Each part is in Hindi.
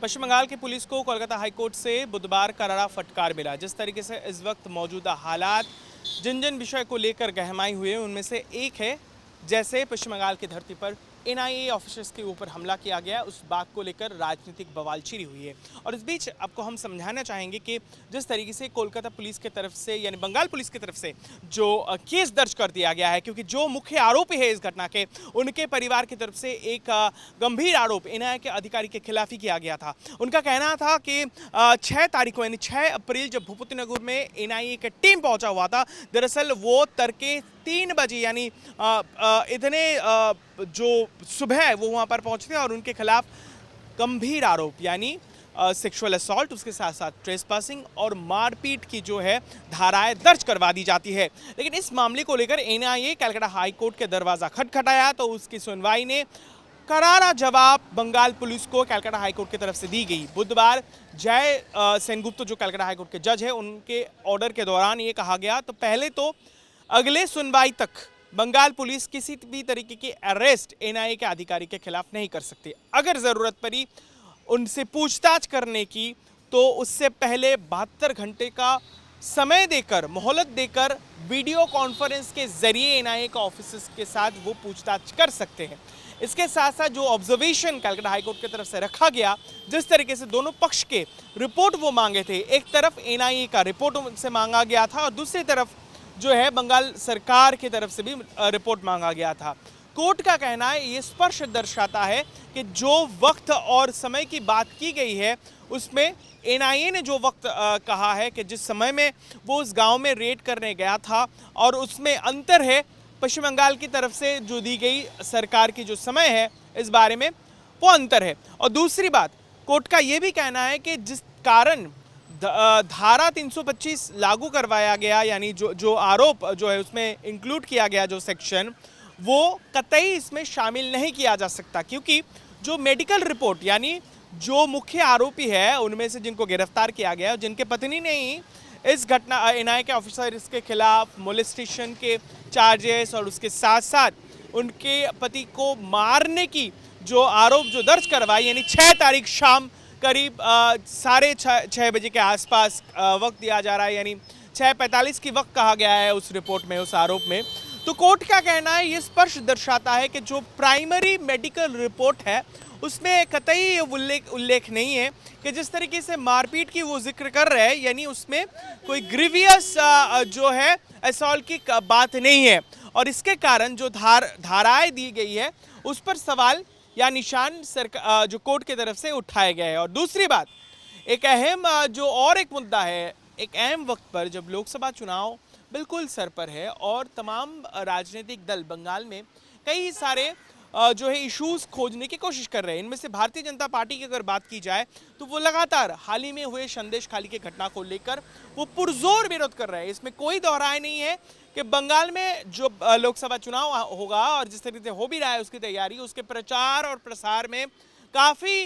पश्चिम बंगाल की पुलिस को कोलकाता हाईकोर्ट से बुधवार करारा फटकार मिला। जिस तरीके से इस वक्त मौजूदा हालात जिन जिन विषय को लेकर गहमाई हुए उनमें से एक है जैसे पश्चिम बंगाल की धरती पर एनआईए ऑफिसर्स के ऊपर हमला किया गया, उस बात को लेकर राजनीतिक बवालचीरी हुई है। और इस बीच आपको हम समझाना चाहेंगे कि जिस तरीके से कोलकाता पुलिस की तरफ से यानी बंगाल पुलिस की तरफ से जो केस दर्ज कर दिया गया है, क्योंकि जो मुख्य आरोपी है इस घटना के, उनके परिवार की तरफ से एक गंभीर आरोप एनआईए के अधिकारी के खिलाफ ही किया गया था। उनका कहना था कि 6 तारीख को यानी 6 अप्रैल जब भूपति नगर में एनआईए का टीम पहुंचा हुआ था, दरअसल वो तड़के 3 बजे यानी इतने जो सुबह है वो वहां पर पहुंचते और उनके खिलाफ गंभीर आरोप यानी सेक्सुअल असॉल्ट, उसके साथ साथ ट्रेसपासिंग और मारपीट की जो है धाराएं दर्ज करवा दी जाती है। लेकिन इस मामले को लेकर एनआईए कलकत्ता हाई कोर्ट के दरवाजा खटखटाया तो उसकी सुनवाई ने करारा जवाब बंगाल पुलिस को कलकत्ता हाईकोर्ट की तरफ से दी गई। बुधवार जय सेनगुप्ता जो कलकत्ता हाईकोर्ट के जज है, उनके ऑर्डर के दौरान ये कहा गया तो पहले तो अगले सुनवाई तक बंगाल पुलिस किसी भी तरीके की अरेस्ट एनआईए के अधिकारी के खिलाफ नहीं कर सकती। अगर जरूरत पड़ी उनसे पूछताछ करने की तो उससे पहले 72 घंटे का समय देकर, मोहलत देकर वीडियो कॉन्फ्रेंस के जरिए एनआईए के ऑफिसर्स के साथ वो पूछताछ कर सकते हैं। इसके साथ साथ जो ऑब्जर्वेशन कलकत्ता हाईकोर्ट की तरफ से रखा गया, जिस तरीके से दोनों पक्ष के रिपोर्ट वो मांगे थे, एक तरफ एनआईए का रिपोर्ट उनसे मांगा गया था और दूसरी तरफ जो है बंगाल सरकार की तरफ से भी रिपोर्ट मांगा गया था। कोर्ट का कहना है ये स्पष्ट दर्शाता है कि जो वक्त और समय की बात की गई है उसमें एनआईए ने जो वक्त कहा है कि जिस समय में वो उस गांव में रेड करने गया था और उसमें अंतर है पश्चिम बंगाल की तरफ से जो दी गई सरकार की जो समय है इस बारे में वो अंतर है। और दूसरी बात कोर्ट का ये भी कहना है कि जिस कारण धारा 325 लागू करवाया गया यानी जो आरोप जो है उसमें इंक्लूड किया गया जो सेक्शन, वो कतई इसमें शामिल नहीं किया जा सकता, क्योंकि जो मेडिकल रिपोर्ट यानी जो मुख्य आरोपी है उनमें से जिनको गिरफ्तार किया गया, जिनके पत्नी ने ही इस घटना एनआईए के ऑफिसर इसके खिलाफ मोलेस्टेशन के चार्जेस और उसके साथ साथ उनके पति को मारने की जो आरोप जो दर्ज करवाई, यानी 6 तारीख शाम करीब 6:30 बजे के आसपास वक्त दिया जा रहा है, यानी 6:45 की वक्त कहा गया है उस रिपोर्ट में, उस आरोप में। तो कोर्ट का कहना है ये स्पष्ट दर्शाता है कि जो प्राइमरी मेडिकल रिपोर्ट है उसमें कतई उल्लेख नहीं है कि जिस तरीके से मारपीट की वो जिक्र कर रहे हैं, यानी उसमें कोई ग्रीवियस जो है असॉल्ट की बात नहीं है। और इसके कारण जो धाराएं दी गई है उस पर सवाल या निशान सरकार जो कोर्ट की तरफ से उठाए गए हैं। और दूसरी बात, एक अहम जो और एक मुद्दा है, एक अहम वक्त पर जब लोकसभा चुनाव बिल्कुल सर पर है और तमाम राजनीतिक दल बंगाल में कई सारे जो है इश्यूज खोजने की कोशिश कर रहे हैं। इनमें से भारतीय जनता पार्टी की अगर बात की जाए तो वो लगातार हाल ही में हुए संदेश खाली की घटना को लेकर वो पुरजोर विरोध कर रहे हैं। इसमें कोई दोहराए नहीं है कि बंगाल में जो लोकसभा चुनाव होगा और जिस तरीके से हो भी रहा है उसकी तैयारी, उसके प्रचार और प्रसार में काफ़ी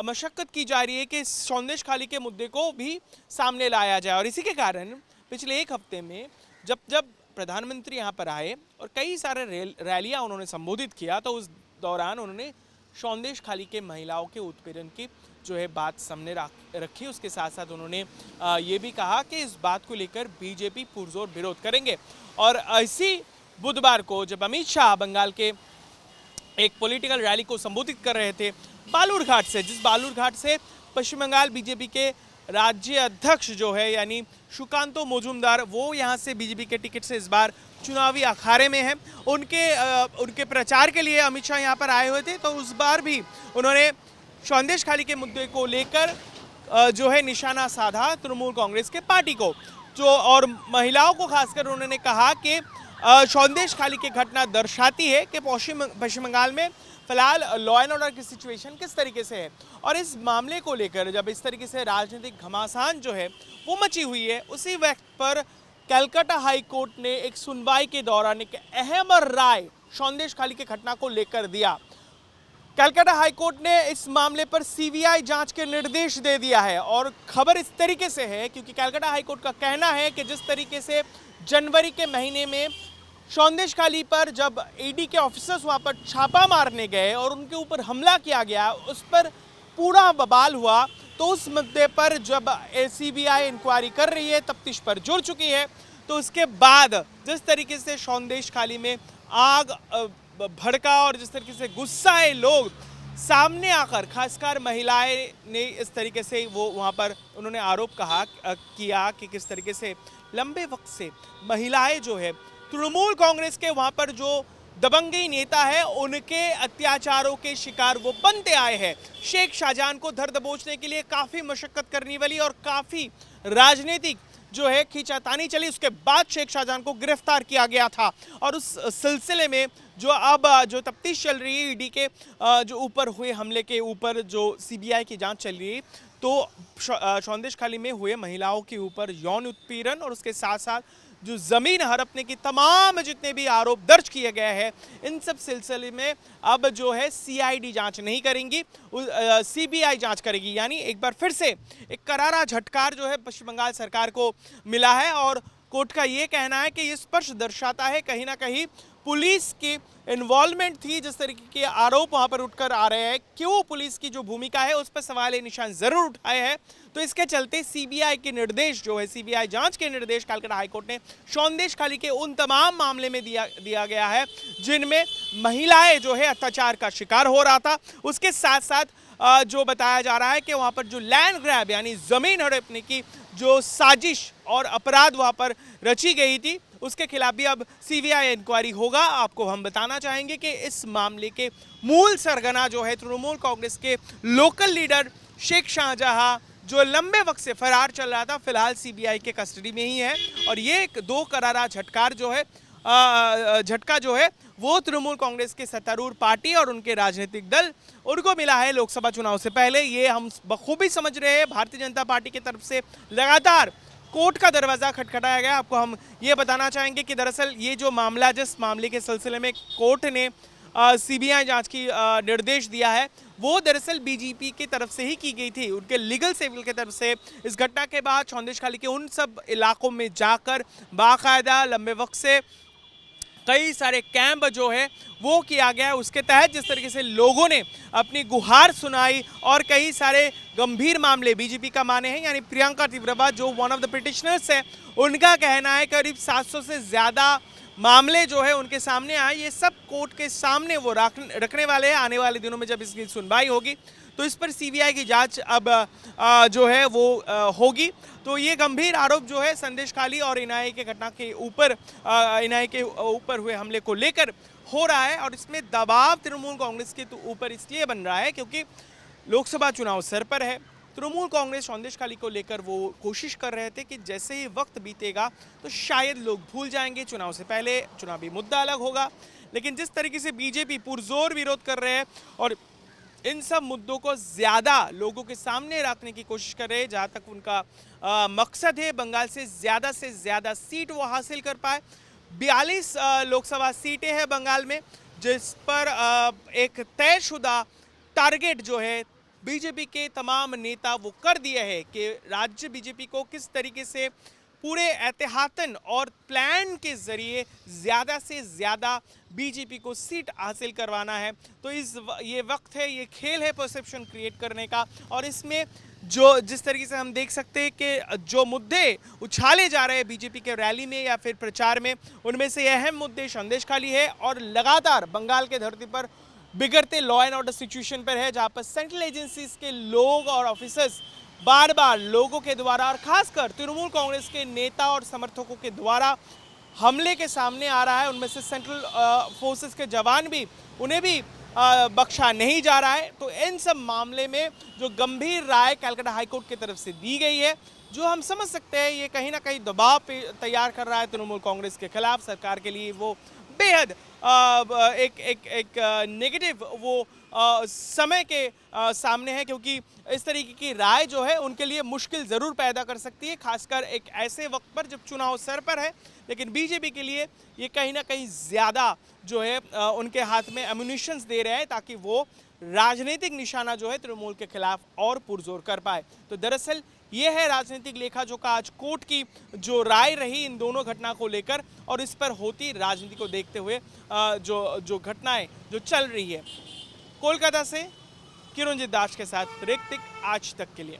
मशक्कत की जा रही है कि संदेश खाली के मुद्दे को भी सामने लाया जाए। और इसी के कारण पिछले एक हफ्ते में जब प्रधानमंत्री यहाँ पर आए और कई सारे रैलियाँ उन्होंने संबोधित किया, तो उस दौरान उन्होंने संदेश खाली के महिलाओं के उत्पीड़न की जो है बात सामने रखी। उसके साथ साथ उन्होंने ये भी कहा कि इस बात को लेकर बीजेपी पुरजोर विरोध करेंगे। और इसी बुधवार को जब अमित शाह बंगाल के एक पॉलिटिकल रैली को संबोधित कर रहे थे बालूर घाट से, जिस बालूर घाट से पश्चिम बंगाल बीजेपी के राज्य अध्यक्ष जो है यानी सुकांतो मजूमदार, वो यहाँ से बीजेपी के टिकट से इस बार चुनावी अखाड़े में हैं। उनके प्रचार के लिए अमित शाह यहाँ पर आए हुए थे, तो उस बार भी उन्होंने संदेश खाली के मुद्दे को लेकर जो है निशाना साधा तृणमूल कांग्रेस के पार्टी को, जो और महिलाओं को खासकर उन्होंने कहा कि संदेश खाली की घटना दर्शाती है कि पश्चिम बंगाल में फिलहाल लॉ एंड ऑर्डर की सिचुएशन किस तरीके से है। और इस मामले को लेकर जब इस तरीके से राजनीतिक घमासान जो है वो मची हुई है, उसी वक्त पर कलकत्ता हाई कोर्ट ने एक सुनवाई के दौरान एक अहम राय संदेश खाली की घटना को लेकर दिया। कलकत्ता हाई कोर्ट ने इस मामले पर सीबीआई जांच के निर्देश दे दिया है। और खबर इस तरीके से है क्योंकि कलकत्ता हाई कोर्ट का कहना है कि जिस तरीके से जनवरी के महीने में संदेश खाली पर जब ईडी के ऑफिसर्स वहां पर छापा मारने गए और उनके ऊपर हमला किया गया, उस पर पूरा बवाल हुआ, तो उस मुद्दे पर जब सीबीआई इंक्वायरी कर रही है, तफ्तीश पर जुड़ चुकी है, तो उसके बाद जिस तरीके से सौंदेश खाली में आग भड़का और जिस तरीके से गुस्साए लोग सामने आकर, खासकर महिलाएं ने इस तरीके से वो वहाँ पर उन्होंने आरोप किया कि किस तरीके से लंबे वक्त से महिलाएं जो है तृणमूल कांग्रेस के वहाँ पर जो दबंगई नेता है उनके अत्याचारों के शिकार वो बनते आए हैं। शेख शाहजहां को धर दबोचने के लिए काफ़ी मशक्कत करनी पड़ी और काफ़ी राजनीतिक जो है खींचातानी चली, उसके बाद शेख शाहजहां को गिरफ्तार किया गया था। और उस सिलसिले में जो तफ्तीश चल रही है, ईडी के जो ऊपर हुए हमले के ऊपर जो सीबीआई की जांच चल रही है, तो सौंदेश खाली में हुए महिलाओं के ऊपर यौन उत्पीड़न और उसके साथ साथ जो जमीन हड़पने की तमाम जितने भी आरोप दर्ज किए गए हैं, इन सब सिलसिले में अब जो है सीआईडी जांच नहीं करेंगी, सीबीआई जांच करेगी। यानी एक बार फिर से एक करारा झटकार जो है पश्चिम बंगाल सरकार को मिला है और कोर्ट का ये कहना है कि ये स्पष्ट दर्शाता है कहीं ना कहीं पुलिस की इन्वॉल्वमेंट थी। जिस तरीके के आरोप वहां पर उठकर आ रहे हैं, क्यों पुलिस की जो भूमिका है उस पर सवाल निशान जरूर उठाए हैं। तो इसके चलते सीबीआई के निर्देश जो है, सीबीआई जांच के निर्देश कलकत्ता हाईकोर्ट ने सौंदेश खाली के उन तमाम मामले में दिया गया है जिनमें महिलाएं जो है अत्याचार का शिकार हो रहा था। उसके साथ साथ जो बताया जा रहा है कि वहां पर जो लैंड ग्रैब यानी जमीन हड़पने की जो साजिश और अपराध वहां पर रची गई थी, उसके खिलाफ भी अब सीबीआई इंक्वायरी होगा। आपको हम बताना चाहेंगे कि इस मामले के मूल सरगना जो है तृणमूल कांग्रेस के लोकल लीडर शेख शाहजहां, जो लंबे वक्त से फरार चल रहा था, फिलहाल सीबीआई के कस्टडी में ही है। और ये एक दो करारा झटका जो है वो तृणमूल कांग्रेस के सत्तारूढ़ पार्टी और उनके राजनीतिक दल उनको मिला है लोकसभा चुनाव से पहले। ये हम बखूबी समझ रहे हैं, भारतीय जनता पार्टी की तरफ से लगातार कोर्ट का दरवाजा खटखटाया गया। आपको हम ये बताना चाहेंगे कि दरअसल ये जो मामला, जिस मामले के सिलसिले में कोर्ट ने सीबीआई जांच की निर्देश दिया है, वो दरअसल बीजेपी की तरफ से ही की गई थी, उनके लीगल सेल की तरफ से। इस घटना के बाद सौंदेश खाली के उन सब इलाकों में जाकर बाकायदा लंबे वक्त से कई सारे कैंप जो है वो किया गया है। उसके तहत जिस तरीके से लोगों ने अपनी गुहार सुनाई और कई सारे गंभीर मामले बीजेपी का माने हैं, यानी प्रियंका तिब्रवा जो वन ऑफ द पिटिशनर्स है, उनका कहना है करीब 700 से ज़्यादा मामले जो है उनके सामने आए। ये सब कोर्ट के सामने वो रखने वाले हैं। आने वाले दिनों में जब इसकी सुनवाई होगी तो इस पर सीबीआई की जांच अब जो है वो होगी। तो ये गंभीर आरोप जो है संदेश खाली और इनाई के घटना के ऊपर, इनाई के ऊपर हुए हमले को लेकर हो रहा है। और इसमें दबाव तृणमूल कांग्रेस के ऊपर इसलिए बन रहा है क्योंकि लोकसभा चुनाव सर पर है। तृणमूल कांग्रेस सौंदेश खाली को लेकर वो कोशिश कर रहे थे कि जैसे ही वक्त बीतेगा तो शायद लोग भूल जाएंगे, चुनाव से पहले चुनावी मुद्दा अलग होगा। लेकिन जिस तरीके से बीजेपी पुरजोर विरोध कर रहे हैं और इन सब मुद्दों को ज़्यादा लोगों के सामने रखने की कोशिश कर रहे हैं, जहाँ तक उनका मकसद है बंगाल से ज़्यादा सीट वो हासिल कर पाए। 42 लोकसभा सीटें हैं बंगाल में, जिस पर एक तयशुदा टारगेट जो है बीजेपी के तमाम नेता वो कर दिए हैं कि राज्य बीजेपी को किस तरीके से पूरे एहतियातन और प्लान के जरिए ज़्यादा से ज़्यादा बीजेपी को सीट हासिल करवाना है। तो ये वक्त है, ये खेल है परसेप्शन क्रिएट करने का। और इसमें जिस तरीके से हम देख सकते हैं कि जो मुद्दे उछाले जा रहे हैं बीजेपी के रैली में या फिर प्रचार में, उनमें से अहम मुद्दे संदेश खाली है और लगातार बंगाल के धरती पर बिगड़ते लॉ एंड ऑर्डर सिचुएशन पर है, जहाँ पर सेंट्रल एजेंसीज के लोग और ऑफिसर्स बार बार लोगों के द्वारा और खासकर तृणमूल कांग्रेस के नेता और समर्थकों के द्वारा हमले के सामने आ रहा है। उनमें से सेंट्रल फोर्सेस के जवान भी, उन्हें भी बख्शा नहीं जा रहा है। तो इन सब मामले में जो गंभीर राय कलकत्ता हाईकोर्ट की तरफ से दी गई है, जो हम समझ सकते हैं ये कहीं ना कहीं दबाव तैयार कर रहा है तृणमूल कांग्रेस के खिलाफ। सरकार के लिए वो बेहद एक नेगेटिव वो समय के सामने है, क्योंकि इस तरीके की राय जो है उनके लिए मुश्किल ज़रूर पैदा कर सकती है, खासकर एक ऐसे वक्त पर जब चुनाव सर पर है। लेकिन बीजेपी के लिए ये कहीं ना कहीं ज़्यादा जो है उनके हाथ में एम्युनिशंस दे रहे हैं ताकि वो राजनीतिक निशाना जो है तृणमूल के खिलाफ और पुरजोर कर पाए। तो दरअसल ये है राजनीतिक लेखा जोखा आज कोर्ट की जो राय रही इन दोनों घटना को लेकर, और इस पर होती राजनीति को देखते हुए जो घटनाएं जो चल रही है। कोलकाता से किरणजीत दास के साथ ऋतिक, आज तक के लिए।